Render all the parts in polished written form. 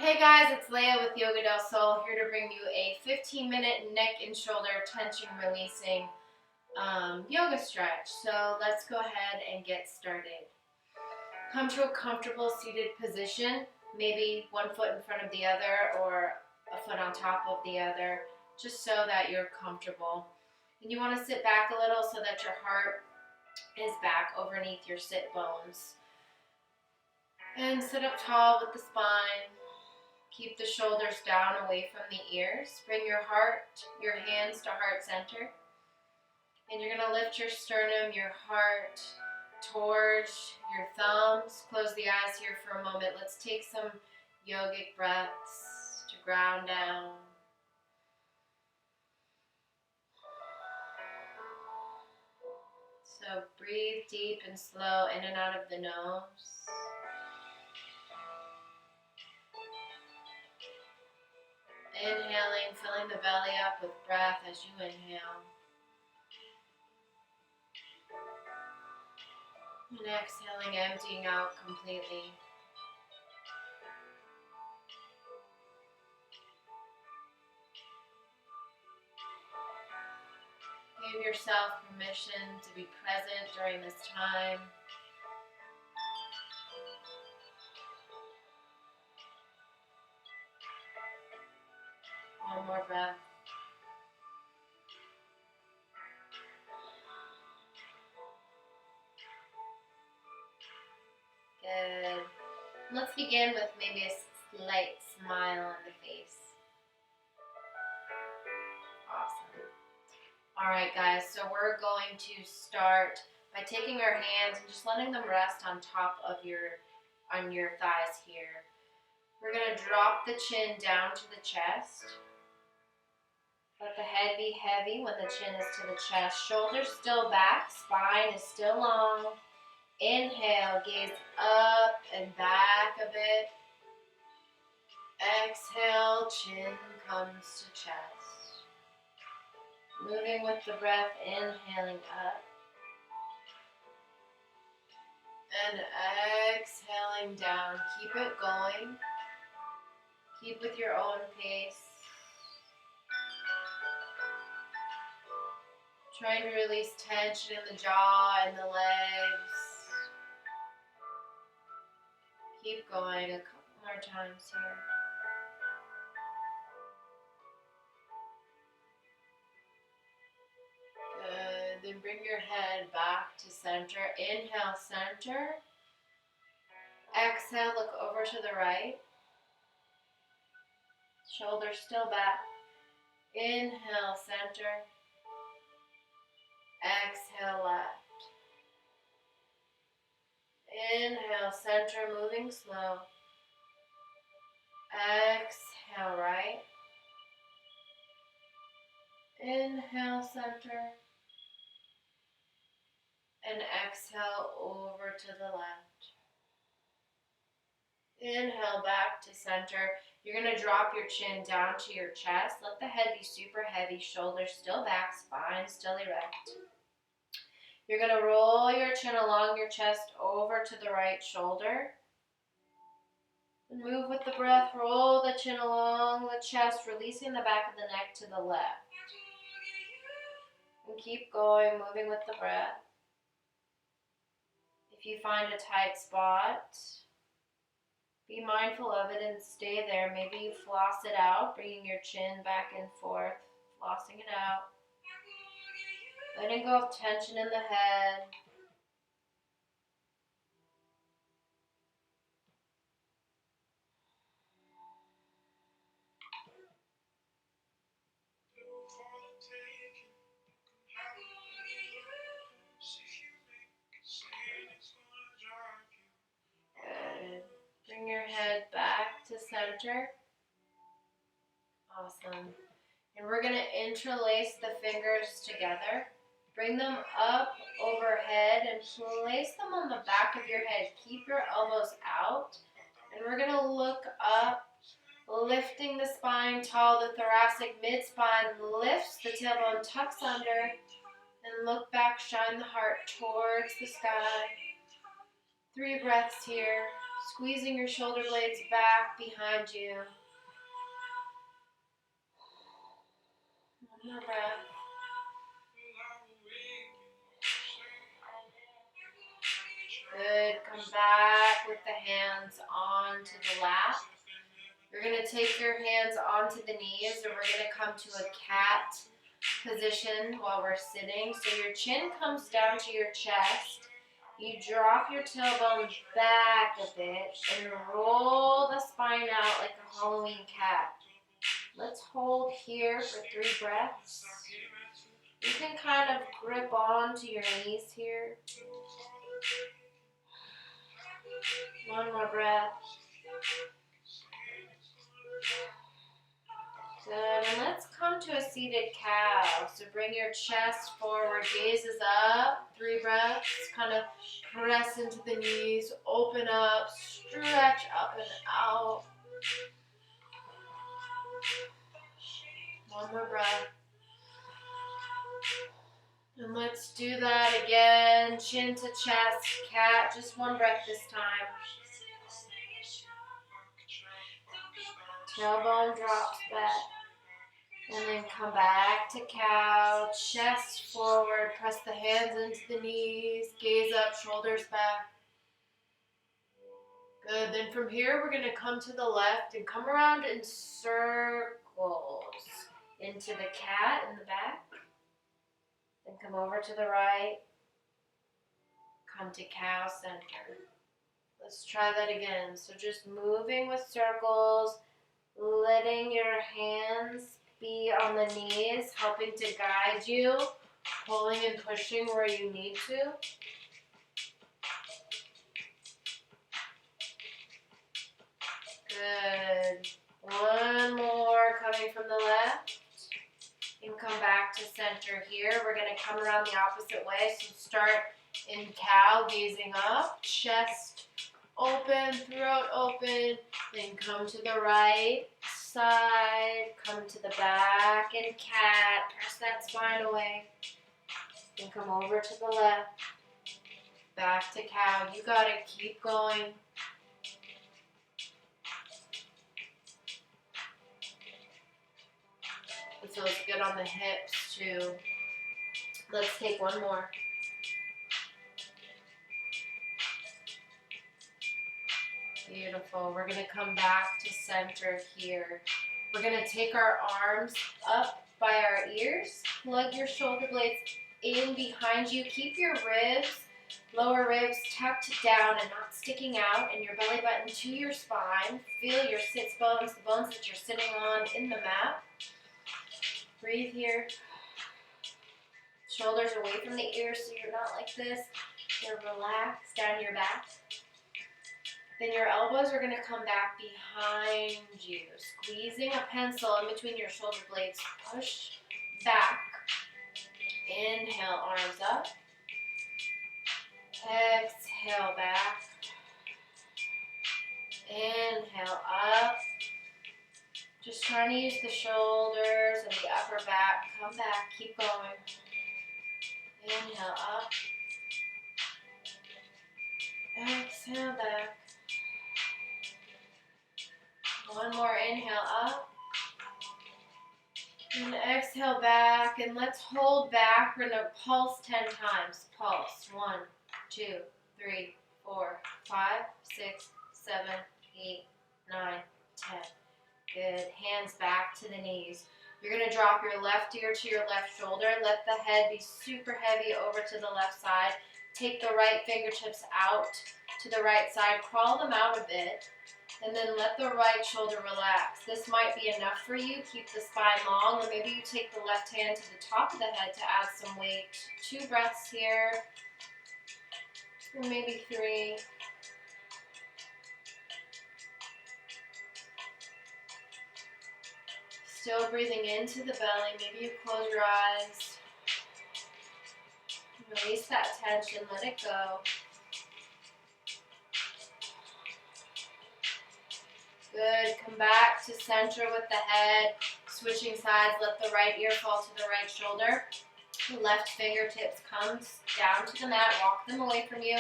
Hey guys, it's Leah with Yoga Del Sol, here to bring you a 15-minute neck and shoulder tension releasing yoga stretch. So let's go ahead and get started. Come to a comfortable seated position, maybe one foot in front of the other or a foot on top of the other, just so that you're comfortable. And you want to sit back a little so that your heart is back underneath your sit bones. And sit up tall with the spine. Keep the shoulders down away from the ears. Bring your hands to heart center. And you're going to lift your sternum, your heart towards your thumbs. Close the eyes here for a moment. Let's take some yogic breaths to ground down. So breathe deep and slow in and out of the nose. Inhaling, filling the belly up with breath as you inhale. And exhaling, emptying out completely. Give yourself permission to be present during this time. One more breath. Good. Let's begin with maybe a slight smile on the face. Awesome. All right, guys, so we're going to start by taking our hands and just letting them rest on top of your thighs here. We're going to drop the chin down to the chest. Let the head be heavy when the chin is to the chest. Shoulders still back, spine is still long. Inhale, gaze up and back a bit. Exhale, chin comes to chest. Moving with the breath, inhaling up. And exhaling down. Keep it going. Keep with your own pace. Trying to release tension in the jaw and the legs. Keep going a couple more times here. Good. Then bring your head back to center. Inhale, center. Exhale, look over to the right. Shoulders still back. Inhale, center. Exhale, left. Inhale, center, moving slow. Exhale, right. Inhale, center. And exhale over to the left. Inhale, back to center. You're going to drop your chin down to your chest. Let the head be super heavy, shoulders still back, spine still erect. You're going to roll your chin along your chest over to the right shoulder. And move with the breath. Roll the chin along the chest, releasing the back of the neck to the left. And keep going, moving with the breath. If you find a tight spot, be mindful of it and stay there. Maybe you floss it out, bringing your chin back and forth, flossing it out. Letting go of tension in the head. Good. Bring your head back to center. Awesome. And we're going to interlace the fingers together. Bring them up overhead and place them on the back of your head. Keep your elbows out. And we're going to look up, lifting the spine tall. The thoracic mid-spine lifts, the tailbone tucks under. And look back, shine the heart towards the sky. 3 breaths here. Squeezing your shoulder blades back behind you. One more breath. Good. Come back with the hands onto the lap. You're going to take your hands onto the knees, and we're going to come to a cat position while we're sitting. So your chin comes down to your chest. You drop your tailbone back a bit and roll the spine out like a Halloween cat. Let's hold here for 3 breaths. You can kind of grip onto your knees here. One more breath. Good, and let's come to a seated cow. So bring your chest forward, gazes up, 3 breaths, kind of press into the knees, open up, stretch up and out. One more breath. And let's do that again, chin to chest, cat, just 1 breath this time. Tailbone drops back. And then come back to cow, chest forward, press the hands into the knees, gaze up, shoulders back. Good, then from here we're going to come to the left and come around in circles into the cat in the back. Then come over to the right, come to cow center. Let's try that again. So just moving with circles, letting your hands be on the knees, helping to guide you, pulling and pushing where you need to. Good. 1 more coming from the left. And come back to center here. We're going to come around the opposite way. So start in cow, gazing up, chest open, throat open, then come to the right side, come to the back and cat, press that spine away, then come over to the left, back to cow. You got it, keep going. It feels good on the hips too. Let's take 1 more. Beautiful. We're going to come back to center here. We're going to take our arms up by our ears. Plug your shoulder blades in behind you. Keep your ribs, lower ribs tucked down and not sticking out, and your belly button to your spine. Feel your sits bones, the bones that you're sitting on in the mat. Breathe here. Shoulders away from the ears so you're not like this. You're relaxed down your back. Then your elbows are going to come back behind you, squeezing a pencil in between your shoulder blades. Push back. Inhale, arms up. Exhale, back. Inhale, up. Just trying to use the shoulders and the upper back. Come back, keep going. Inhale, up. Exhale, back. 1 more inhale up. And exhale back. And let's hold back. We're going to pulse 10 times. Pulse. 1, 2, 3, 4, 5, 6, 7, 8, 9, 10. Good. Hands back to the knees. You're going to drop your left ear to your left shoulder. Let the head be super heavy over to the left side. Take the right fingertips out to the right side. Crawl them out a bit. And then let the right shoulder relax. This might be enough for you. Keep the spine long, or maybe you take the left hand to the top of the head to add some weight. 2 breaths here, or maybe 3. Still breathing into the belly. Maybe you close your eyes. Release that tension. Let it go. Good. Come back to center with the head. Switching sides. Let the right ear fall to the right shoulder. Left fingertips comes down to the mat. Walk them away from you.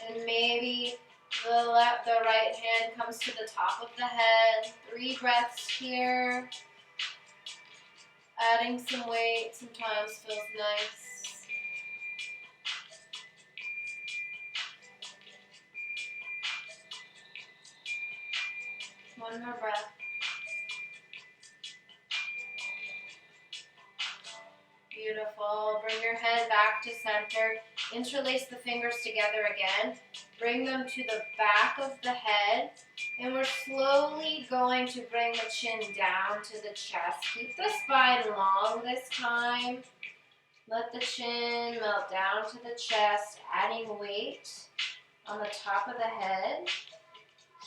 And maybe The right hand comes to the top of the head. 3 breaths here. Adding some weight sometimes feels nice. One more breath. Beautiful. Bring your head back to center. Interlace the fingers together again. Bring them to the back of the head. And we're slowly going to bring the chin down to the chest. Keep the spine long this time. Let the chin melt down to the chest, adding weight on the top of the head.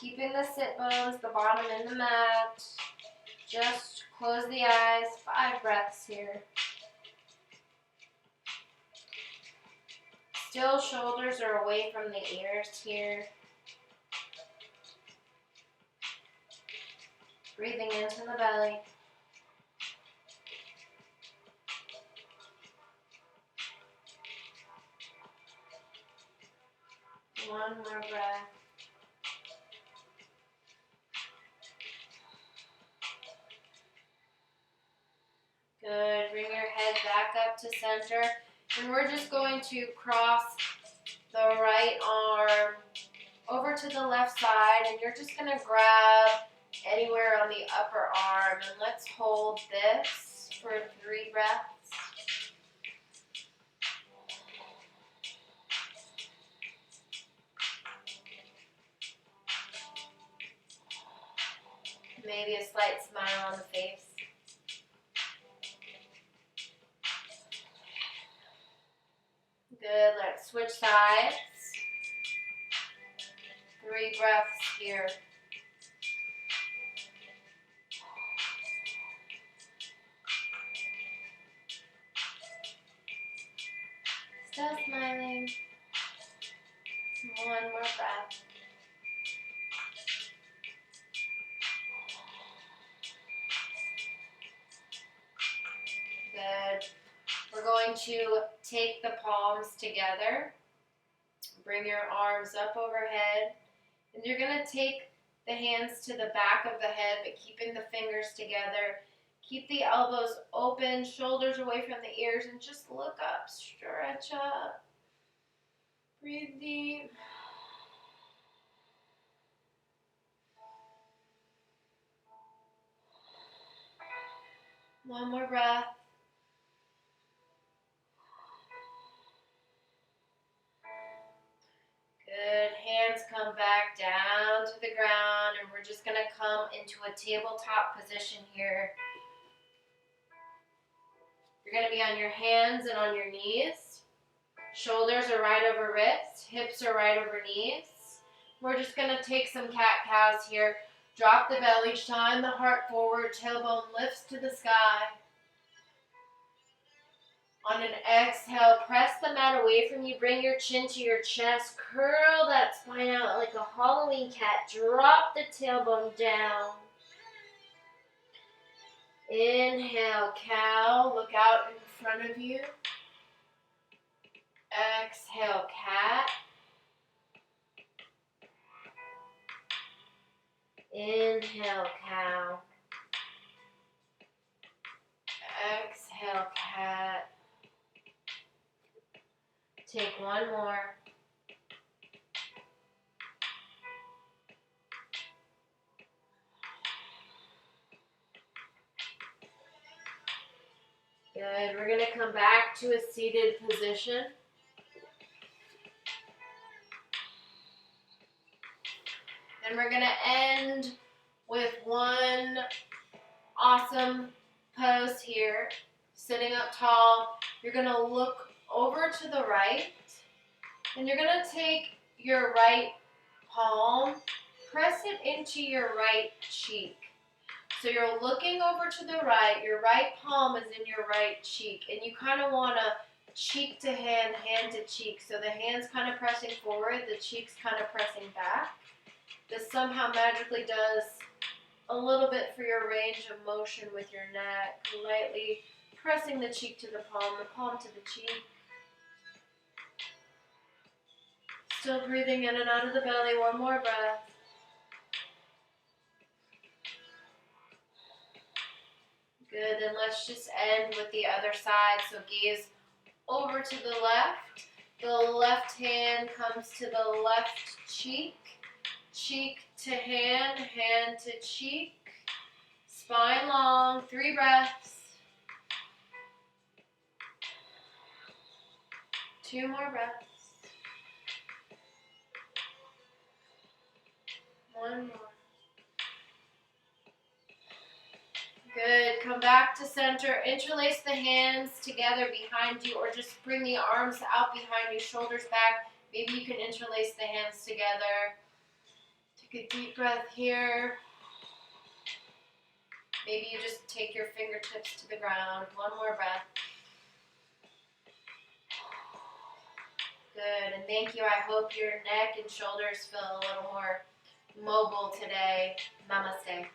Keeping the sit bones, the bottom in the mat. Just close the eyes. 5 breaths here. Still, shoulders are away from the ears here. Breathing into the belly. One more breath. Good. Bring your head back up to center. And we're just going to cross the right arm over to the left side. And you're just going to grab anywhere on the upper arm. And let's hold this for 3 breaths. Maybe a slight smile on the face. Good, let's switch sides. 3 breaths here. Still smiling. 1 more breath. Good. We're going to take the palms together. Bring your arms up overhead. And you're going to take the hands to the back of the head, but keeping the fingers together. Keep the elbows open, shoulders away from the ears, and just look up, stretch up. Breathe deep. One more breath. Good. Hands come back down to the ground, and we're just going to come into a tabletop position here. You're going to be on your hands and on your knees. Shoulders are right over wrists. Hips are right over knees. We're just going to take some cat-cows here. Drop the belly, shine the heart forward, tailbone lifts to the sky. On an exhale, press the mat away from you. Bring your chin to your chest. Curl that spine out like a Halloween cat. Drop the tailbone down. Inhale, cow. Look out in front of you. Exhale, cat. Inhale, cow. Exhale, cat. Take 1 more. Good. We're going to come back to a seated position. And we're going to end with one awesome pose here. Sitting up tall. You're going to look over to the right. And you're going to take your right palm, press it into your right cheek. So you're looking over to the right. Your right palm is in your right cheek. And you kind of want to cheek to hand, hand to cheek. So the hand's kind of pressing forward, the cheek's kind of pressing back. This somehow magically does a little bit for your range of motion with your neck. Lightly pressing the cheek to the palm to the cheek. Still breathing in and out of the belly. One more breath. Good, and let's just end with the other side. So gaze over to the left. The left hand comes to the left cheek. Cheek to hand, hand to cheek. Spine long, 3 breaths. 2 more breaths. 1 more. Good. Come back to center. Interlace the hands together behind you, or just bring the arms out behind you, shoulders back. Maybe you can interlace the hands together. Take a deep breath here. Maybe you just take your fingertips to the ground. 1 more breath. Good, and thank you. I hope your neck and shoulders feel a little more mobile today. Namaste.